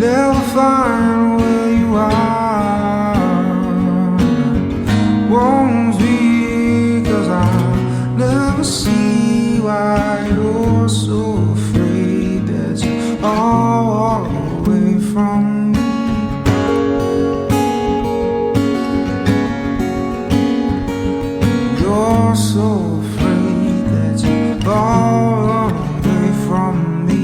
never find where you are. Won't be, 'cause I never see why you're so afraid that you are away from me. You're so afraid that you are away from me.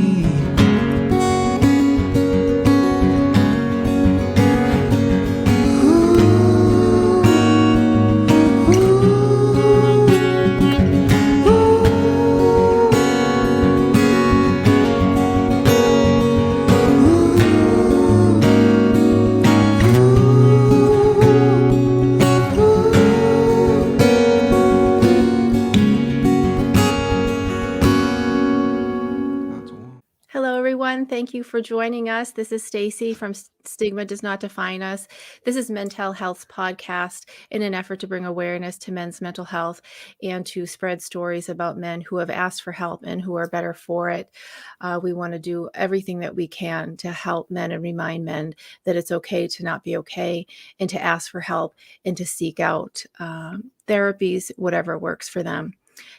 Hello, everyone. Thank you for joining us. This is Stacy from Stigma Does Not Define Us. This is Mental Health's podcast in an effort to bring awareness to men's mental health and to spread stories about men who have asked for help and who are better for it. We want to do everything that we can to help men and remind men that it's okay to not be okay and to ask for help and to seek out therapies, whatever works for them.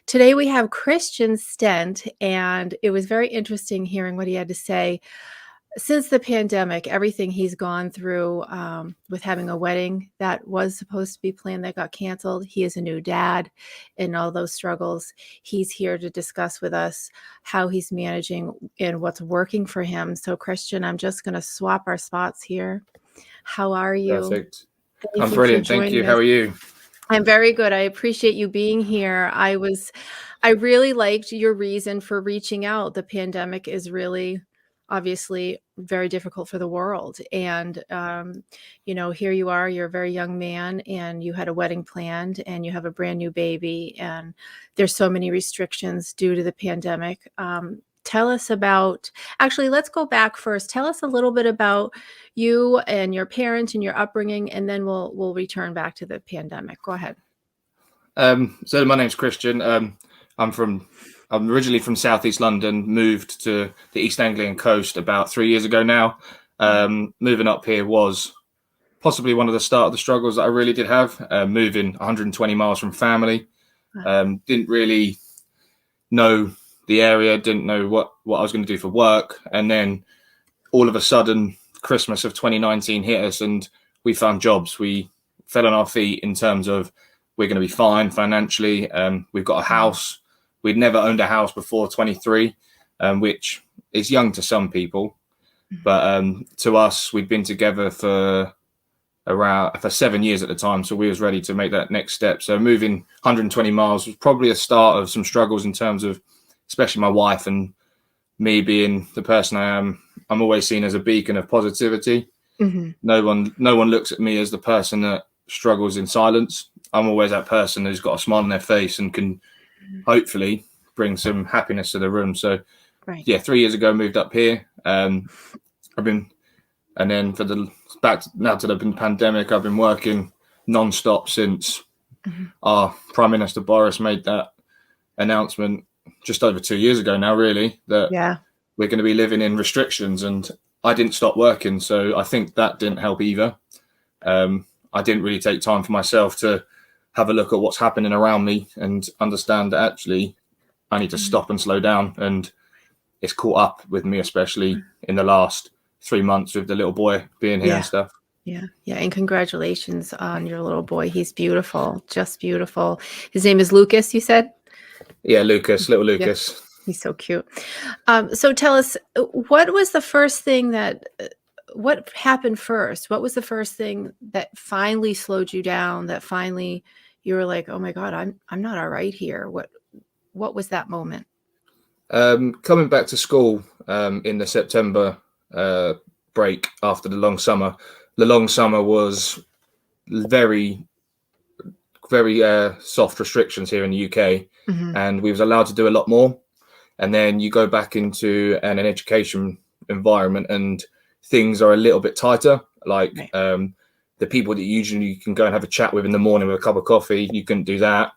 Today we have Christian Stent, and it was very interesting hearing what he had to say. Since the pandemic, everything he's gone through with having a wedding that was supposed to be planned that got canceled. He is a new dad, and all those struggles. He's here to discuss with us how he's managing and what's working for him. So, Christian, I'm just going to swap our spots here. How are you? Perfect. I'm brilliant. Thank you. How are you? I'm very good. I appreciate you being here. I really liked your reason for reaching out. The pandemic is really obviously very difficult for the world. And, here you are, you're a very young man and you had a wedding planned and you have a brand new baby and there's so many restrictions due to the pandemic. Tell us actually, let's go back first. Tell us a little bit about you and your parents and your upbringing, and then we'll return back to the pandemic. Go ahead. So my name's Christian. I'm originally from Southeast London, moved to the East Anglian coast about 3 years ago now. Moving up here was possibly one of the start of the struggles that I really did have, moving 120 miles from family. Didn't really know the area, didn't know what I was going to do for work. And then all of a sudden, Christmas of 2019 hit us and we found jobs. We fell on our feet in terms of we're going to be fine financially. We've got a house. We'd never owned a house before 23, which is young to some people. But to us, we'd been together for 7 years at the time. So we was ready to make that next step. So moving 120 miles was probably a start of some struggles in terms of, especially my wife and me being the person I am. I'm always seen as a beacon of positivity. Mm-hmm. No one looks at me as the person that struggles in silence. I'm always that person who's got a smile on their face and can hopefully bring some happiness to the room. So, right. 3 years ago, moved up here. And then back now to the pandemic, I've been working non-stop since our Prime Minister Boris made that announcement just over 2 years ago now, really, that we're going to be living in restrictions, and I didn't stop working. So I think that didn't help either. I didn't really take time for myself to have a look at what's happening around me and understand that actually I need to stop and slow down. And it's caught up with me, especially in the last 3 months with the little boy being here and stuff. Yeah. And congratulations on your little boy. He's beautiful, just beautiful. His name is Lucas, you said? Yeah, little Lucas. Yeah. He's so cute. So tell us, what was the first thing what happened first? What was the first thing that finally slowed you down, that finally you were like, oh my God, I'm not all right here? What was that moment? Coming back to school in the September break after the long summer. The long summer was very, very soft restrictions here in the UK, and we was allowed to do a lot more. And then you go back into an education environment and things are a little bit tighter. Like the people that usually you can go and have a chat with in the morning with a cup of coffee, you couldn't do that.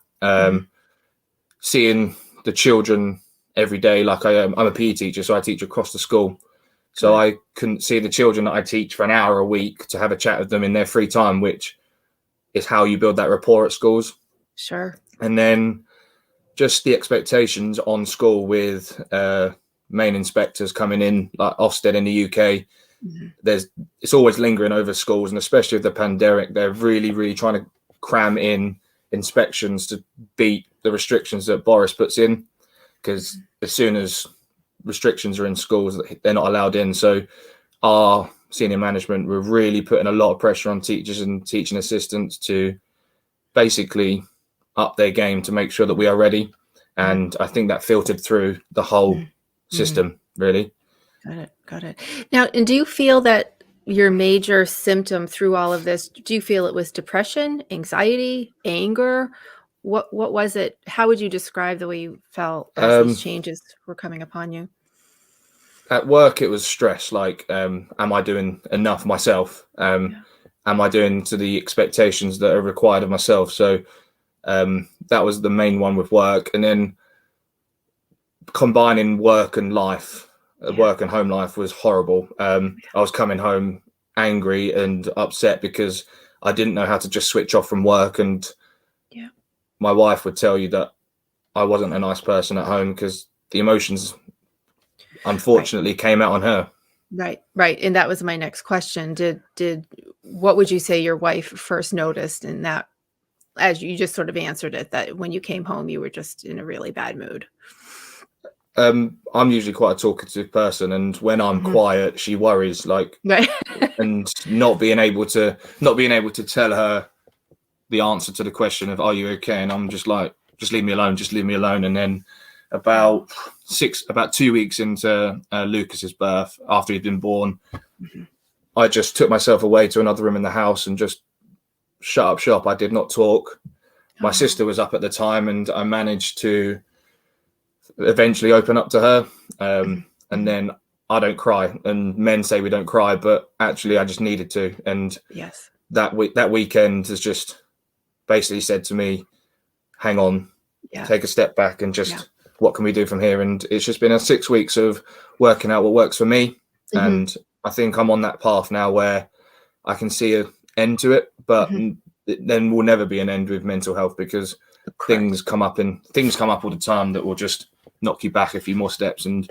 Seeing the children every day, like I'm a PE teacher, so I teach across the school. So I couldn't see the children that I teach for an hour a week to have a chat with them in their free time, which is how you build that rapport at schools. Sure. And then just the expectations on school with main inspectors coming in, like Ofsted in the UK. It's always lingering over schools, and especially with the pandemic, they're really, really trying to cram in inspections to beat the restrictions that Boris puts in, because as soon as restrictions are in schools, they're not allowed in. So our senior management were really putting a lot of pressure on teachers and teaching assistants to basically up their game to make sure that we are ready. And I think that filtered through the whole system, really. Got it. Now, and do you feel that your major symptom through all of this, do you feel it was depression, anxiety, anger? What was it? How would you describe the way you felt as these changes were coming upon you? At work, it was stress. Like, am I doing enough myself? Am I doing to the expectations that are required of myself? So that was the main one with work. And then combining work and life, work and home life was horrible. I was coming home angry and upset because I didn't know how to just switch off from work. And my wife would tell you that I wasn't a nice person at home because the emotions, unfortunately, came out on her. Right. And that was my next question. What would you say your wife first noticed in that, as you just sort of answered it, that when you came home, you were just in a really bad mood? I'm usually quite a talkative person, and when I'm quiet, she worries, like, and not being able to tell her the answer to the question of, are you okay? And I'm just like, just leave me alone. And then about 2 weeks into Lucas's birth, after he'd been born, I just took myself away to another room in the house and just shut up shop. I did not talk. My sister was up at the time, and I managed to eventually open up to her. And then I don't cry, and men say we don't cry, but actually I just needed to. And that weekend has just basically said to me, hang on, take a step back, and just what can we do from here? And it's just been 6 weeks of working out what works for me. And I think I'm on that path now where I can see an end to it, but then will never be an end with mental health, because things come up all the time that will just knock you back a few more steps. And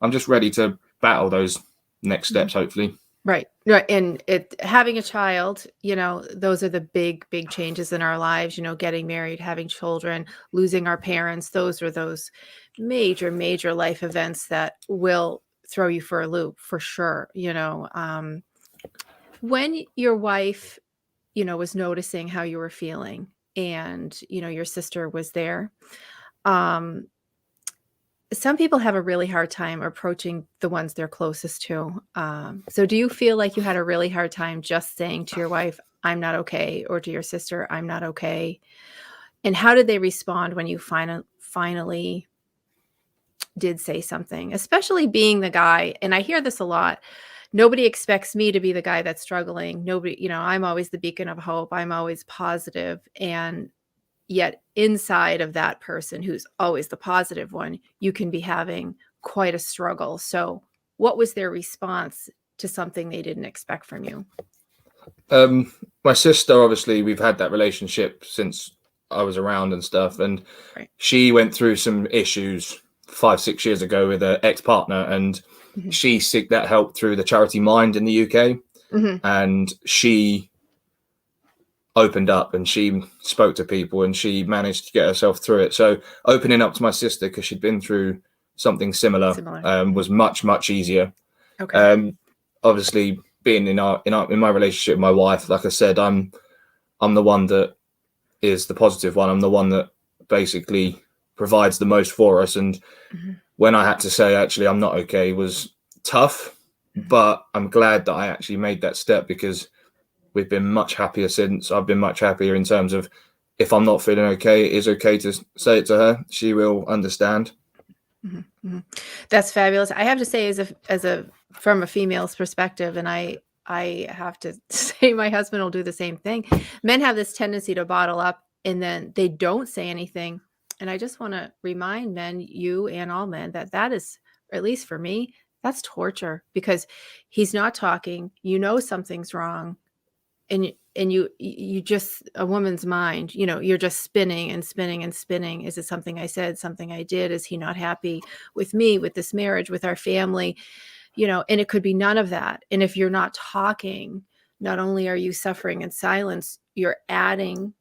I'm just ready to battle those next steps, hopefully. Right. And having a child, those are the big changes in our lives, getting married, having children, losing our parents. Those are those major life events that will throw you for a loop, for sure. When your wife, was noticing how you were feeling, and, your sister was there, some people have a really hard time approaching the ones they're closest to. So do you feel like you had a really hard time just saying to your wife, I'm not okay, or to your sister, I'm not okay? And how did they respond when you finally did say something, especially being the guy? And I hear this a lot. Nobody expects me to be the guy that's struggling. Nobody, I'm always the beacon of hope. I'm always positive. And yet inside of that person who's always the positive one, you can be having quite a struggle. So what was their response to something they didn't expect from you? My sister, obviously, we've had that relationship since I was around and stuff. And she went through some issues 5-6 years ago with her ex-partner, and she sought that help through the charity Mind in the UK. And she opened up, and she spoke to people, and she managed to get herself through it. So opening up to my sister, because she'd been through something similar. Was much easier. Obviously, being in my relationship with my wife, like I said, I'm the one that is the positive one. I'm the one that basically provides the most for us. And when I had to say, actually, I'm not okay, was tough, but I'm glad that I actually made that step, because we've been much happier since. I've been much happier in terms of, if I'm not feeling okay, it is okay to say it to her. She will understand. That's fabulous. I have to say, from a female's perspective, and I have to say my husband will do the same thing. Men have this tendency to bottle up, and then they don't say anything. And I just want to remind men, you and all men, that is, at least for me, That's torture, because he's not talking, something's wrong, and you just, a woman's mind, you're just spinning and spinning and spinning. Is it something I said, something I did? Is he not happy with me, with this marriage, with our family? And it could be none of that. And if you're not talking, not only are you suffering in silence, you're adding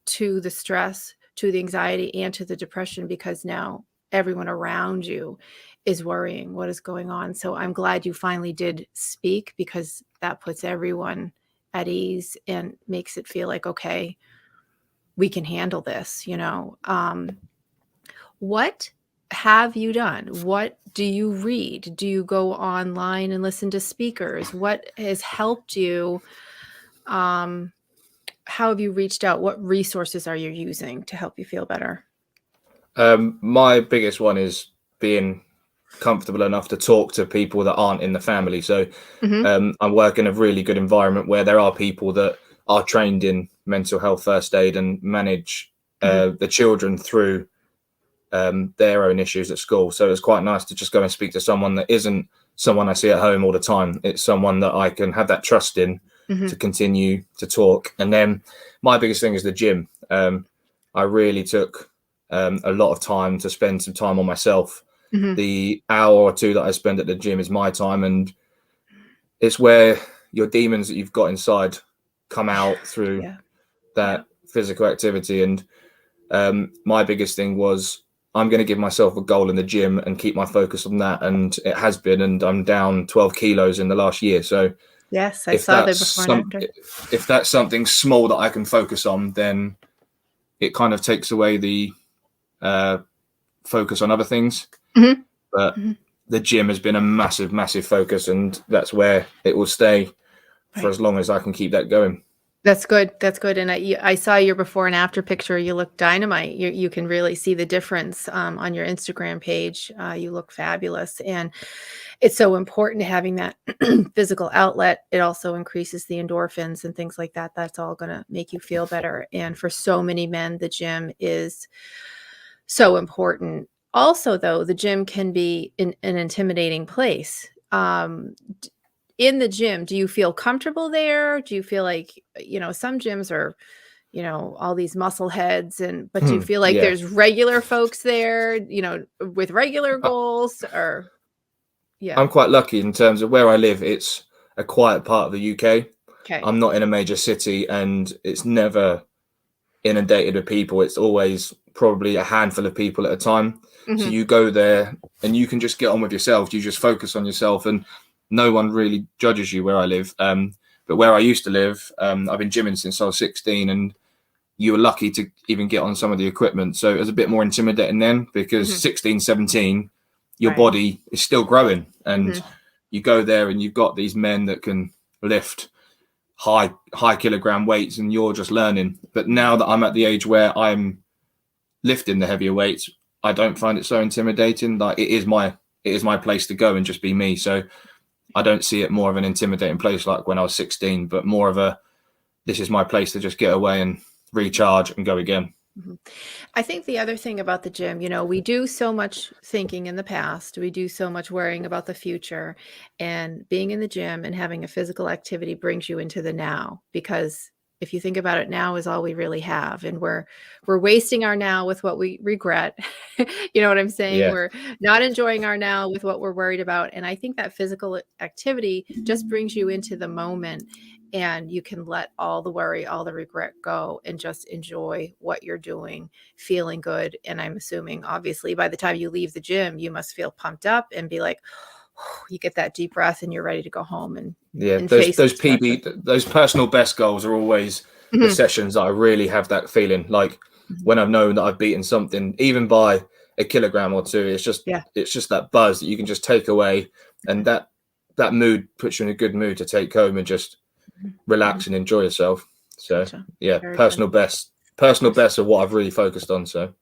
to the stress, to the anxiety, and to the depression, because now everyone around you is worrying what is going on. So I'm glad you finally did speak, because that puts everyone at ease and makes it feel like, okay, we can handle this. What have you done? What do you read? Do you go online and listen to speakers? What has helped you? How have you reached out? What resources are you using to help you feel better? My biggest one is being comfortable enough to talk to people that aren't in the family. So I work in a really good environment where there are people that are trained in mental health first aid and manage the children through their own issues at school. So it's quite nice to just go and speak to someone that isn't someone I see at home all the time. It's someone that I can have that trust in to continue to talk. And then my biggest thing is the gym. I really took a lot of time to spend some time on myself. The hour or two that I spend at the gym is my time, and it's where your demons that you've got inside come out through that physical activity. And my biggest thing was, I'm going to give myself a goal in the gym and keep my focus on that. And it has been, and I'm down 12 kilos in the last year. So yes, I saw that before and after. If that's something small that I can focus on, then it kind of takes away the focus on other things. But the gym has been a massive, massive focus, and that's where it will stay for as long as I can keep that going. That's good. That's good. And I saw your before and after picture. You look dynamite. You can really see the difference on your Instagram page. You look fabulous. And it's so important having that physical outlet. It also increases the endorphins and things like that. That's all going to make you feel better. And for so many men, the gym is so important. Also, though, the gym can be an intimidating place. In the gym, do you feel comfortable there? Do you feel like, some gyms are, all these muscle heads, but do you feel like there's regular folks there, with regular goals? Or I'm quite lucky in terms of where I live. It's a quiet part of the UK. Okay. I'm not in a major city, and it's never inundated with people. It's always probably a handful of people at a time. So you go there and you can just get on with yourself. You just focus on yourself, and no one really judges you where I live. But where I used to live, I've been gymming since I was 16, and you were lucky to even get on some of the equipment. So it was a bit more intimidating then, because 16, 17, your body is still growing, and you go there and you've got these men that can lift high kilogram weights, and you're just learning. But now that I'm at the age where I'm lifting the heavier weights, I don't find it so intimidating. Like, it is my place to go and just be me. So I don't see it more of an intimidating place like when I was 16, but more of this is my place to just get away and recharge and go again. I think the other thing about the gym, we do so much thinking in the past, we do so much worrying about the future, and being in the gym and having a physical activity brings you into the now, because if you think about it, now is all we really have, and we're wasting our now with what we regret. You know what I'm saying? Yeah. We're not enjoying our now with what we're worried about. And I think that physical activity just brings you into the moment, and you can let all the worry, all the regret go, and just enjoy what you're doing, feeling good. And I'm assuming, obviously, by the time you leave the gym, you must feel pumped up and be like, you get that deep breath and you're ready to go home and those those personal best goals are always the sessions that I really have that feeling. Like when I've known that I've beaten something, even by a kilogram or two, it's just that buzz that you can just take away, and that mood puts you in a good mood to take home and just relax and enjoy yourself. So personal best are what I've really focused on. So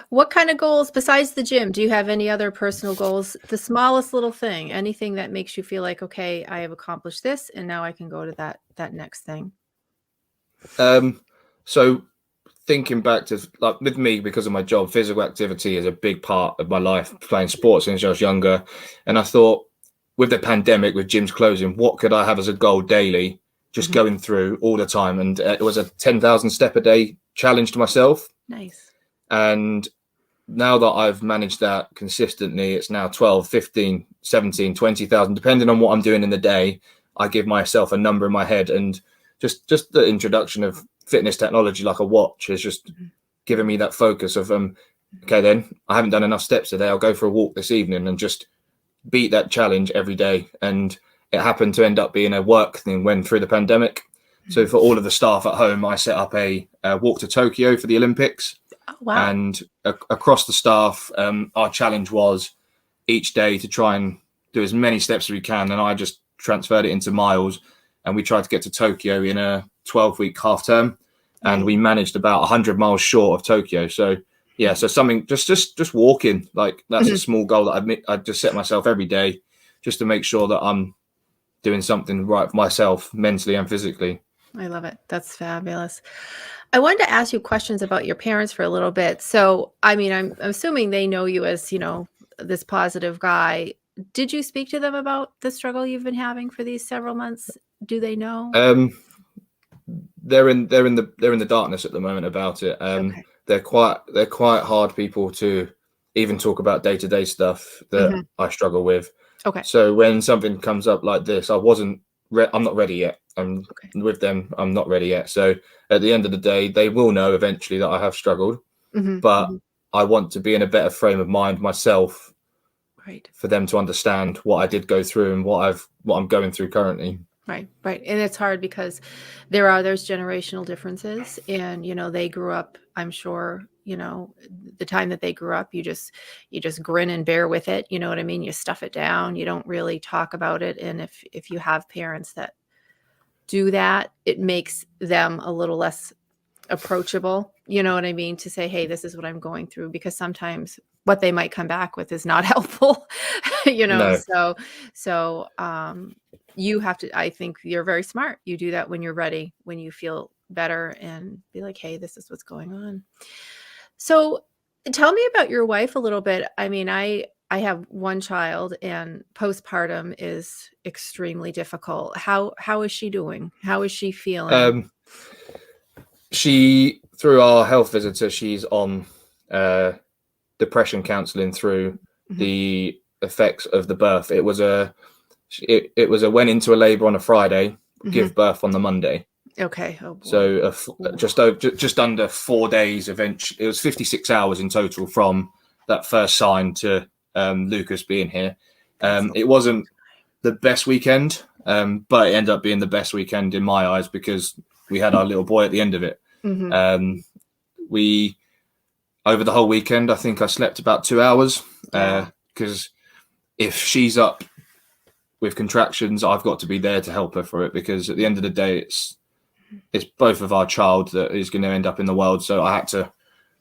what kind of goals besides the gym? Do you have any other personal goals? The smallest little thing, anything that makes you feel like, okay, I have accomplished this, and now I can go to that next thing. So thinking back to, like, with me, because of my job, physical activity is a big part of my life, playing sports since I was younger. And I thought, with the pandemic, with gyms closing, what could I have as a goal daily? Just going through all the time. And it was a 10,000 step a day challenge to myself. Nice. And now that I've managed that consistently, it's now 12, 15, 17, 20,000, depending on what I'm doing in the day. I give myself a number in my head, and just the introduction of fitness technology like a watch is just giving me that focus of, okay, then I haven't done enough steps today. I'll go for a walk this evening and just beat that challenge every day. And it happened to end up being a work thing when through the pandemic. So for all of the staff at home, I set up a walk to Tokyo for the Olympics. Oh, wow. And across the staff, our challenge was each day to try and do as many steps as we can. And I just transferred it into miles, and we tried to get to Tokyo in a 12-week half term, and we managed about 100 miles short of Tokyo. So yeah, so something just walking, like that's a small goal that I just set myself every day, just to make sure that I'm doing something right for myself mentally and physically. I love it. That's fabulous. I wanted to ask you questions about your parents for a little bit. So, I mean, I'm assuming they know you as, this positive guy. Did you speak to them about the struggle you've been having for these several months? Do they know? They're in the darkness at the moment about it. Okay. They're quite hard people to even talk about day-to-day stuff that I struggle with. Okay. So when something comes up like this, I'm not ready yet. With them, I'm not ready yet. So at the end of the day, they will know eventually that I have struggled, but I want to be in a better frame of mind myself, right, for them to understand what I did go through and what I'm going through currently. Right. And it's hard because there are those generational differences, and, they grew up, I'm sure, the time that they grew up, you just grin and bear with it. You know what I mean? You stuff it down. You don't really talk about it. And if you have parents that do that, it makes them a little less approachable. You know what I mean? To say, hey, this is what I'm going through, because sometimes what they might come back with is not helpful, No. So you have to, I think you're very smart. You do that when you're ready, when you feel better, and be like, hey, this is what's going on. So tell me about your wife a little bit. I mean, I have one child, and postpartum is extremely difficult. How is she doing? How is she feeling? She, through our health visitor, she's on depression counseling through the effects of the birth. It was a went into a labor on a Friday, give birth on the Monday. Okay. Oh, boy. So just under 4 days. Eventually, it was 56 hours in total from that first sign to Lucas being here. It wasn't the best weekend, but it ended up being the best weekend in my eyes, because we had our little boy at the end of it. We, over the whole weekend, I think I slept about 2 hours, because if she's up with contractions, I've got to be there to help her for it, because at the end of the day, it's both of our child that is going to end up in the world. So I had to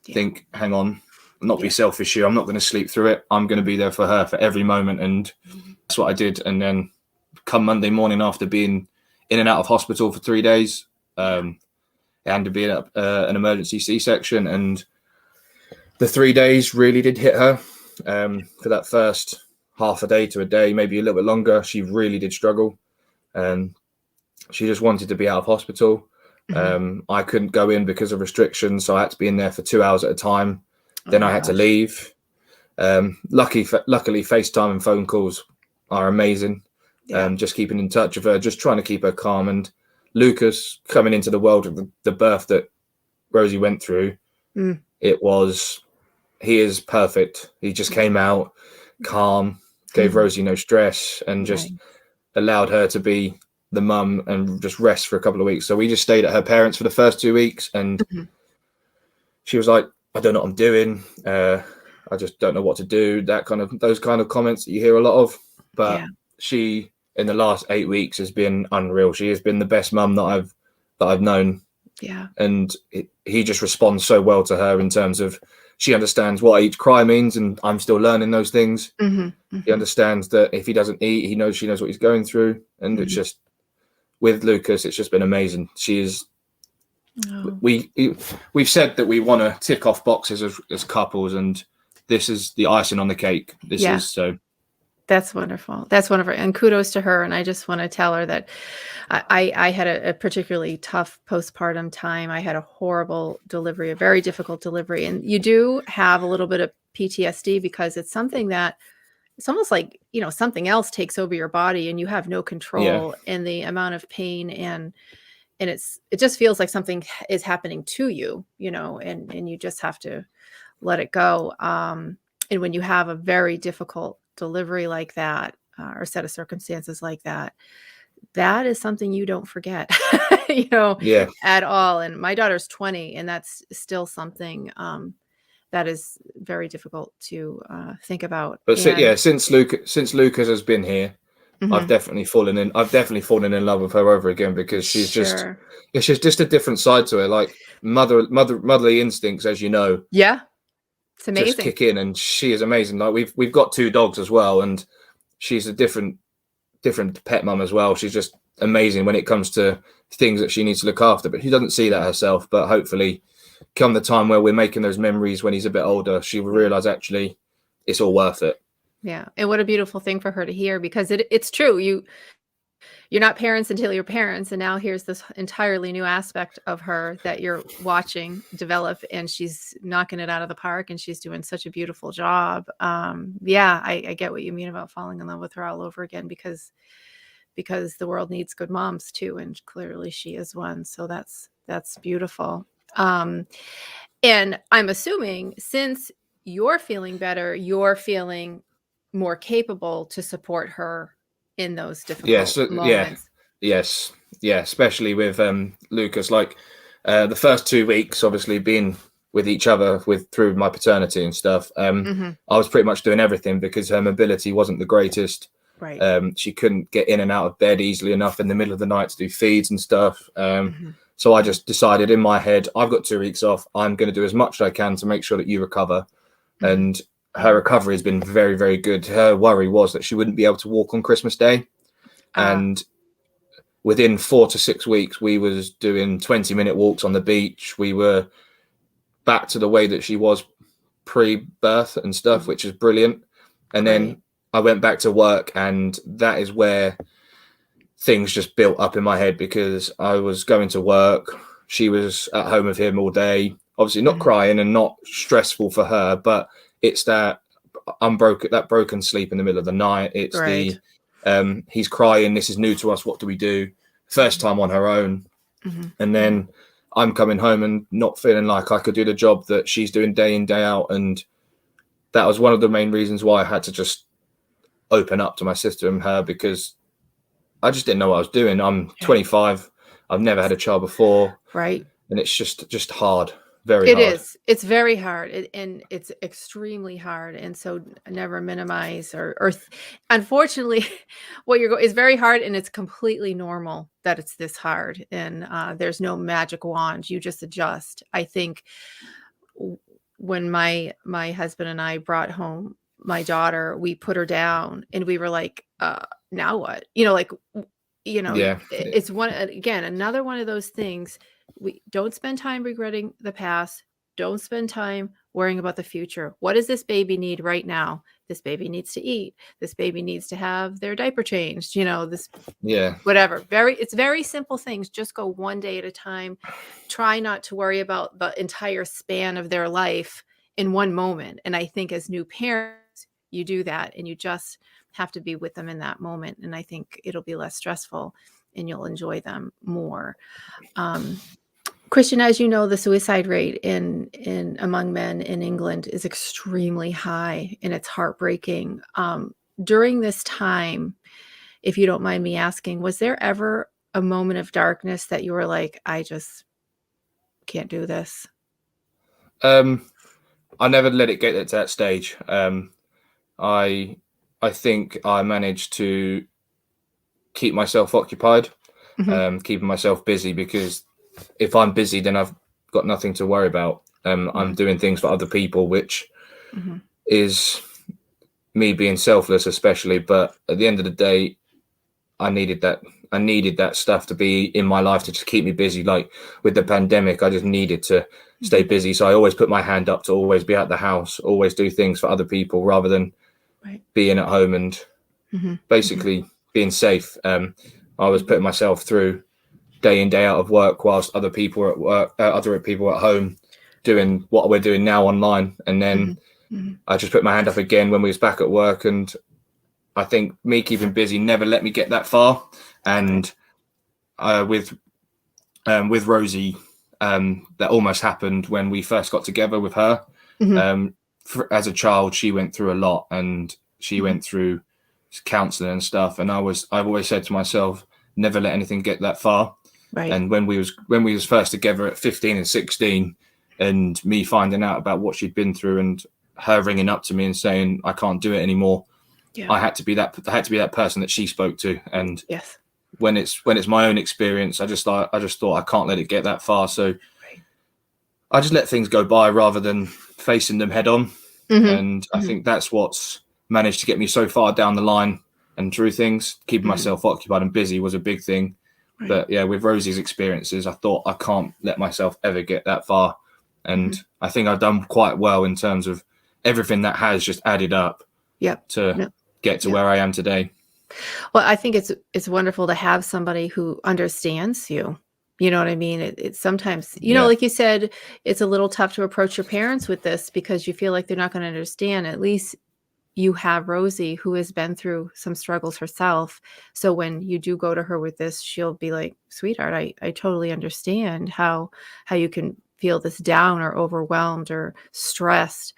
think, hang on, not be selfish here. I'm not going to sleep through it. I'm going to be there for her for every moment. And that's what I did. And then come Monday morning, after being in and out of hospital for 3 days, and to be an emergency C-section, and the 3 days really did hit her. For that first half a day to a day, maybe a little bit longer, she really did struggle. She just wanted to be out of hospital. I couldn't go in because of restrictions, so I had to be in there for 2 hours at a time. Then I had to leave. Luckily, FaceTime and phone calls are amazing. Just keeping in touch with her, just trying to keep her calm. And Lucas coming into the world of the birth that Rosie went through, he is perfect. He just came out calm, gave Rosie no stress, and just allowed her to be the mum and just rest for a couple of weeks. So we just stayed at her parents for the first 2 weeks, and she was like, I don't know what I'm doing. I just don't know what to do. Those kind of comments that you hear a lot of. But she, in the last 8 weeks, has been unreal. She has been the best mum that I've known. Yeah. And he just responds so well to her, in terms of, she understands what each cry means, and I'm still learning those things. He understands that if he doesn't eat, she knows what he's going through. And it's just, with Lucas, it's just been amazing. She is. We've said that we want to tick off boxes as couples, and this is the icing on the cake. This is so. That's wonderful. That's wonderful. And kudos to her. And I just want to tell her that I had a particularly tough postpartum time. I had a horrible delivery, a very difficult delivery. And you do have a little bit of PTSD because it's something that it's almost like, something else takes over your body and you have no Yeah. control in the amount of pain and it just feels like something is happening to you, and you just have to let it go. And when you have a very difficult delivery like that, or set of circumstances like that, that is something you don't forget, Yeah. at all. And my daughter's 20, and that's still something that is very difficult to think about. But And since Lucas has been here, I've Mhm. definitely fallen in love with her over again, because she's just a different side to her. Like motherly instincts, as you know, Yeah, it's just amazing. kick in, and she is amazing. Like we've got 2 dogs as well, and she's a different pet mum as well. She's just amazing when it comes to things that she needs to look after, but she doesn't see that herself. But hopefully, come the time where we're making those memories when he's a bit older, she will realize actually it's all worth it. Yeah, and what a beautiful thing for her to hear, because it's true. You're not parents until you're parents, and now here's this entirely new aspect of her that you're watching develop, and she's knocking it out of the park, and she's doing such a beautiful job. Yeah, I get what you mean about falling in love with her all over again, because the world needs good moms too, and clearly she is one. So that's beautiful. And I'm assuming, since you're feeling better, you're feeling more capable to support her in those difficult moments. Yes, especially with Lucas. Like the first 2 weeks, obviously being with each other through my paternity and stuff, Mhm. I was pretty much doing everything because her mobility wasn't the greatest. Right. She couldn't get in and out of bed easily enough in the middle of the night to do feeds and stuff. Mhm. So I just decided in my head, I've got 2 weeks off. I'm going to do as much as I can to make sure that you recover. Mhm. And her recovery has been very, very good. Her worry was that she wouldn't be able to walk on Christmas Day. And within 4 to 6 weeks, we was doing 20-minute walks on the beach. We were back to the way that she was pre-birth and stuff, which is brilliant. And then I went back to work, and that is where things just built up in my head, because I was going to work. She was at home with him all day, obviously not crying and not stressful for her, but it's that broken sleep in the middle of the night. It's he's crying. This is new to us. What do we do? First time on her own. And then I'm coming home and not feeling like I could do the job that she's doing day in, day out. And that was one of the main reasons why I had to just open up to my sister and her, because I just didn't know what I was doing. I'm 25. I've never had a child before. Right. And it's just hard. Very hard. It is. It's very hard, and it's extremely hard. And so never minimize or unfortunately, what is very hard, and it's completely normal that it's this hard. And there's no magic wand. You just adjust. I think when my husband and I brought home my daughter, we put her down, and we were like, now what? It's another one of those things. We don't spend time regretting the past. Don't spend time worrying about the future. What does this baby need right now? This baby needs to eat. This baby needs to have their diaper changed. Whatever. It's very simple things. Just go one day at a time. Try not to worry about the entire span of their life in one moment. And I think as new parents, you do that, and you just have to be with them in that moment. And I think it'll be less stressful, and you'll enjoy them more. Christian, as you know, the suicide rate in among men in England is extremely high, and it's heartbreaking. During this time, if you don't mind me asking, was there ever a moment of darkness that you were like, I just can't do this? I never let it get to that stage. I think I managed to keep myself occupied, keeping myself busy, because if I'm busy, then I've got nothing to worry about. I'm doing things for other people, which is me being selfless, especially. But at the end of the day, I needed that stuff to be in my life to just keep me busy. Like with the pandemic, I just needed to stay busy. So I always put my hand up to always be at the house, always do things for other people rather than being at home and basically being safe. I was putting myself through day in, day out of work whilst other people were at work, other people were at home doing what we're doing now online. And then I just put my hand up again when we was back at work. And I think me keeping busy never let me get that far. And with Rosie, that almost happened when we first got together with her. As a child, she went through a lot, and she went through counselling and stuff. And I've always said to myself, never let anything get that far. Right. And when we was first together at 15 and 16, and me finding out about what she'd been through, and her ringing up to me and saying I can't do it anymore, I had to be that person that she spoke to. And when it's my own experience, I just thought I can't let it get that far. So I just let things go by rather than facing them head on. And I think that's what's managed to get me so far down the line and through things. Keeping myself occupied and busy was a big thing. But yeah, with Rosie's experiences, I thought I can't let myself ever get that far. And I think I've done quite well in terms of everything that has just added up to get to where I am today. Well, I think it's wonderful to have somebody who understands you. You know what I mean? It's sometimes, like you said, it's a little tough to approach your parents with this because you feel like they're not going to understand. At least you have Rosie, who has been through some struggles herself. So when you do go to her with this, she'll be like, sweetheart, I totally understand how you can feel this down or overwhelmed or stressed.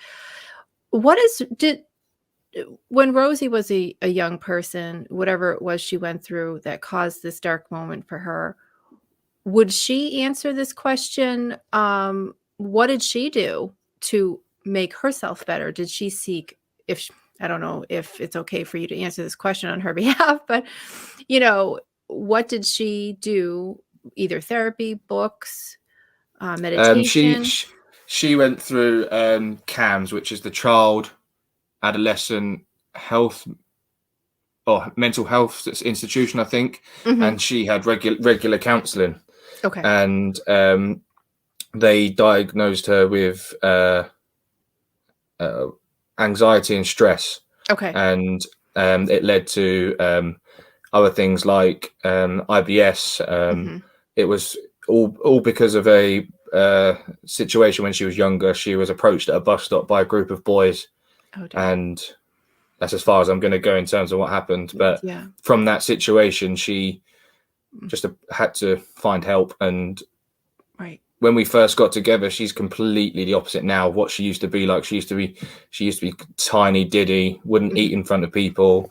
When Rosie was a young person, whatever it was she went through that caused this dark moment for her, would she answer this question? What did she do to make herself better? Did she seek, I don't know if it's okay for you to answer this question on her behalf, but, what did she do? Either therapy, books, meditation? She went through CAMS, which is the Child Adolescent Health or Mental Health Institution, I think. And she had regular counselling. Okay. And they diagnosed her with anxiety and stress. Okay. And it led to other things like IBS. It was all because of a situation when she was younger. She was approached at a bus stop by a group of boys. And that's as far as I'm going to go in terms of what happened. But from that situation, she just had to find help. And when we first got together, she's completely the opposite now of what she used to be like. She used to be tiny, diddy, wouldn't eat in front of people.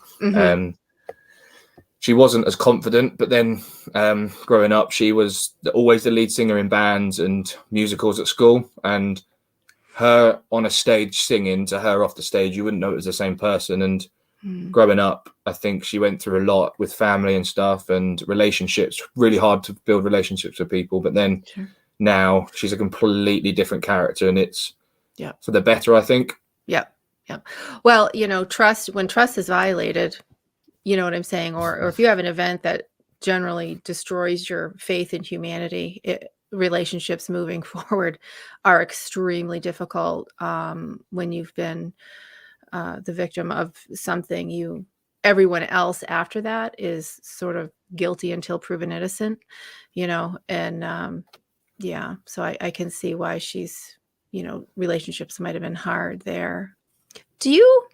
She wasn't as confident, but then growing up, she was always the lead singer in bands and musicals at school. And her on a stage singing to her off the stage, you wouldn't know it was the same person. And growing up, I think she went through a lot with family and stuff and relationships, really hard to build relationships with people. But then now she's a completely different character, and it's for the better, I think. Yeah. Well, when trust is violated, you know what I'm saying? Or if you have an event that generally destroys your faith in humanity, relationships moving forward are extremely difficult. When you've been the victim of something, everyone else after that is sort of guilty until proven innocent, and so I can see why she's, relationships might have been hard there. Do you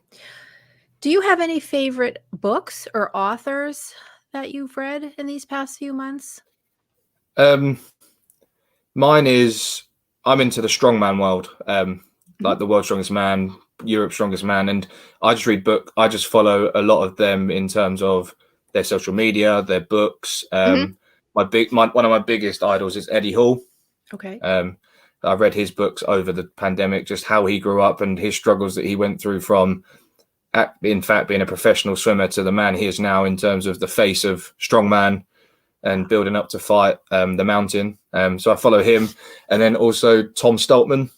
have any favorite books or authors that you've read in these past few months? Mine is, I'm into the strongman world, like the World's Strongest Man, Europe's Strongest Man, and I just read books. I just follow a lot of them in terms of their social media, their books. One of my biggest idols is Eddie Hall. Okay. I read his books over the pandemic, just how he grew up and his struggles that he went through from, in fact, being a professional swimmer to the man he is now in terms of the face of strongman and building up to fight the mountain. So I follow him. And then also Tom Stoltman.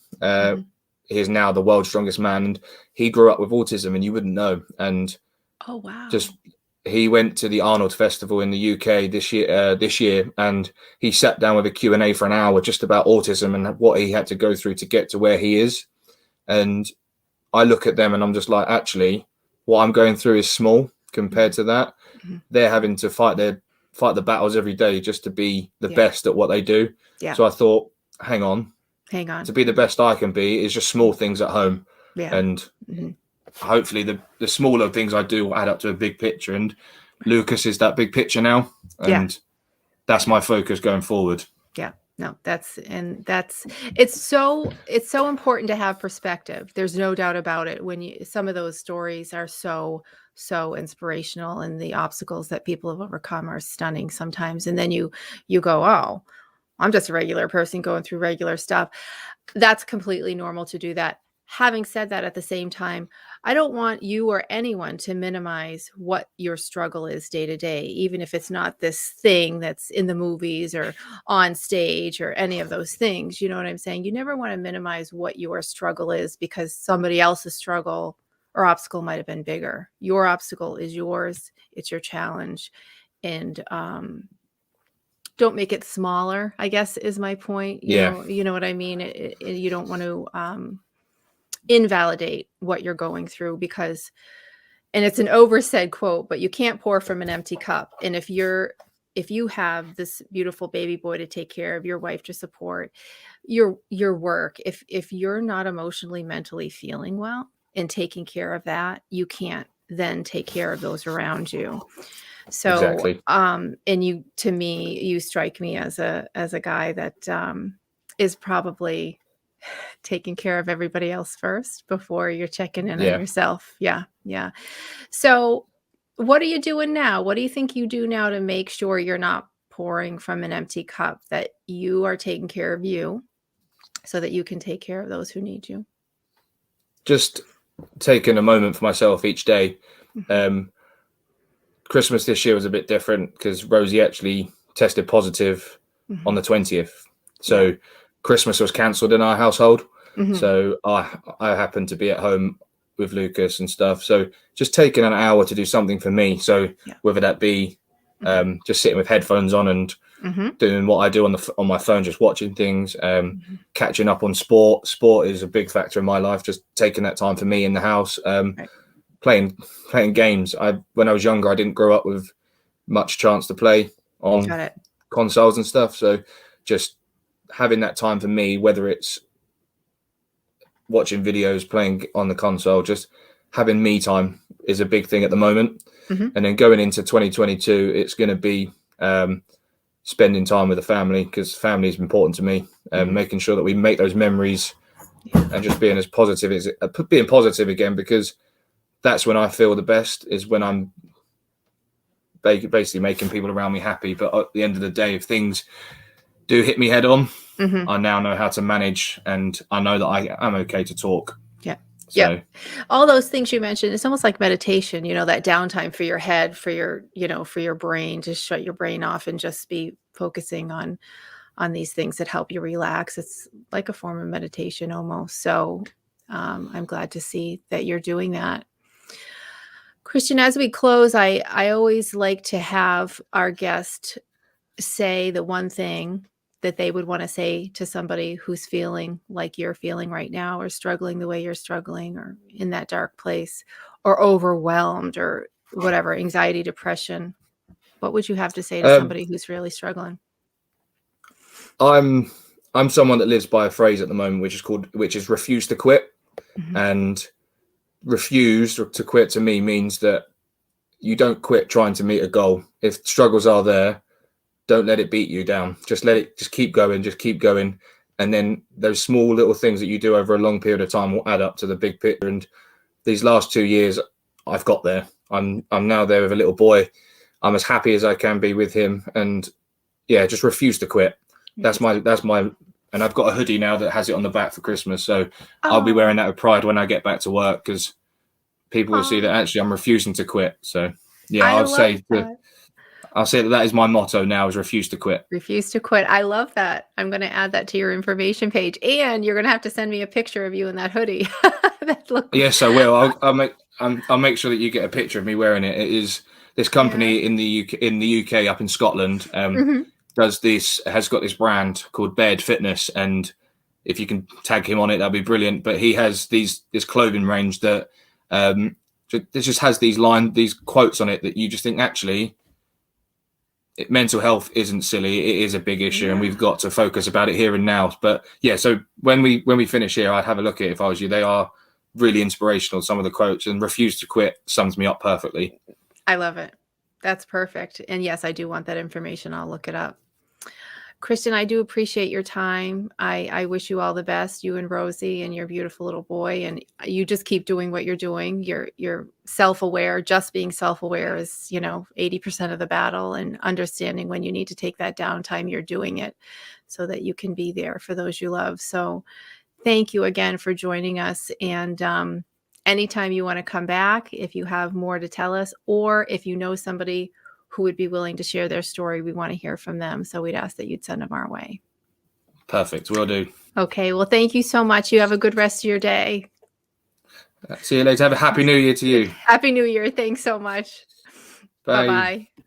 He is now the World's Strongest Man. And he grew up with autism and you wouldn't know. And oh, wow. He went to the Arnold Festival in the UK this year, and he sat down with a Q&A for an hour just about autism and what he had to go through to get to where he is. And I look at them and I'm just like, actually, what I'm going through is small compared to that. Mhm. They're having to fight the battles every day just to be the best at what they do. Yeah. So I thought, hang on, Hang on. to be the best I can be is just small things at home. Yeah. And hopefully the smaller things I do will add up to a big picture. And Lucas is that big picture now. And that's my focus going forward. Yeah. No, it's so important to have perspective. There's no doubt about it. When some of those stories are so inspirational, and the obstacles that people have overcome are stunning sometimes. And then you go, oh, I'm just a regular person going through regular stuff. That's completely normal to do that. Having said that, at the same time, I don't want you or anyone to minimize what your struggle is day to day, even if it's not this thing that's in the movies or on stage or any of those things. You know what I'm saying? You never want to minimize what your struggle is because somebody else's struggle or obstacle might have been bigger. Your obstacle is yours. It's your challenge. And don't make it smaller, I guess, is my point. You know what I mean? You don't want to invalidate what you're going through because, and it's an oversaid quote, but you can't pour from an empty cup. And if you have this beautiful baby boy to take care of, your wife to support, your work, if you're not emotionally, mentally feeling well and taking care of that, you can't then take care of those around you. So, exactly. And you strike me as a guy that is probably taking care of everybody else first before you're checking in on yourself. Yeah. So what are you doing now? What do you think you do now to make sure you're not pouring from an empty cup, that you are taking care of you so that you can take care of those who need you? Just taking a moment for myself each day. Christmas this year was a bit different because Rosie actually tested positive on the 20th. So Christmas was cancelled in our household. So I happened to be at home with Lucas and stuff. So just taking an hour to do something for me. So whether that be just sitting with headphones on and doing what I do on my phone, just watching things, catching up on sport. Sport is a big factor in my life. Just taking that time for me in the house, playing games. When I was younger, I didn't grow up with much chance to play on consoles and stuff. So just having that time for me, whether it's watching videos, playing on the console, just having me time is a big thing at the moment. And then going into 2022, it's going to be spending time with the family, because family is important to me, making sure that we make those memories and just being positive again, because that's when I feel the best, is when I'm basically making people around me happy. But at the end of the day, if things do hit me head on, I now know how to manage, and I know that I'm okay to talk. So, all those things you mentioned, it's almost like meditation, that downtime for your head, for your brain, to shut your brain off and just be focusing on these things that help you relax. It's like a form of meditation almost. So I'm glad to see that you're doing that. Christian, as we close, I always like to have our guest say the one thing that they would want to say to somebody who's feeling like you're feeling right now, or struggling the way you're struggling, or in that dark place, or overwhelmed, or whatever, anxiety, depression. What would you have to say to somebody who's really struggling? I'm someone that lives by a phrase at the moment, which is refuse to quit. And refuse to quit to me means that you don't quit trying to meet a goal. If struggles are there, don't let it beat you down. Just keep going. And then those small little things that you do over a long period of time will add up to the big picture. And these last 2 years, I've got there. I'm now there with a little boy. I'm as happy as I can be with him. And just refuse to quit. That's my, and I've got a hoodie now that has it on the back for Christmas. So I'll be wearing that with pride when I get back to work, because people will see that actually I'm refusing to quit. So I'll say that is my motto now, is refuse to quit. Refuse to quit. I love that. I'm going to add that to your information page, and you're going to have to send me a picture of you in that hoodie. Yes, I will. I'll make sure that you get a picture of me wearing it. It is this company in the UK up in Scotland has got this brand called Bed Fitness, and if you can tag him on it, that'd be brilliant. But he has this clothing range that it just has these quotes on it that you just think, actually, mental health isn't silly. It is a big issue, and we've got to focus about it here and now. But yeah, so when we finish here, I'd have a look at it if I was you. They are really inspirational, some of the quotes, and refuse to quit sums me up perfectly. I love it. That's perfect. And yes, I do want that information. I'll look it up. Christian, I do appreciate your time. I wish you all the best, you and Rosie and your beautiful little boy. And you just keep doing what you're doing. You're self-aware. Just being self-aware is, 80% of the battle, and understanding when you need to take that downtime, you're doing it so that you can be there for those you love. So thank you again for joining us. And anytime you want to come back, if you have more to tell us, or if you know somebody who would be willing to share their story, we want to hear from them. So we'd ask that you'd send them our way. Perfect. Will do. Okay. Well, thank you so much. You have a good rest of your day. See you later. Have a happy new year to you. Happy New Year. Thanks so much. Bye. Bye-bye.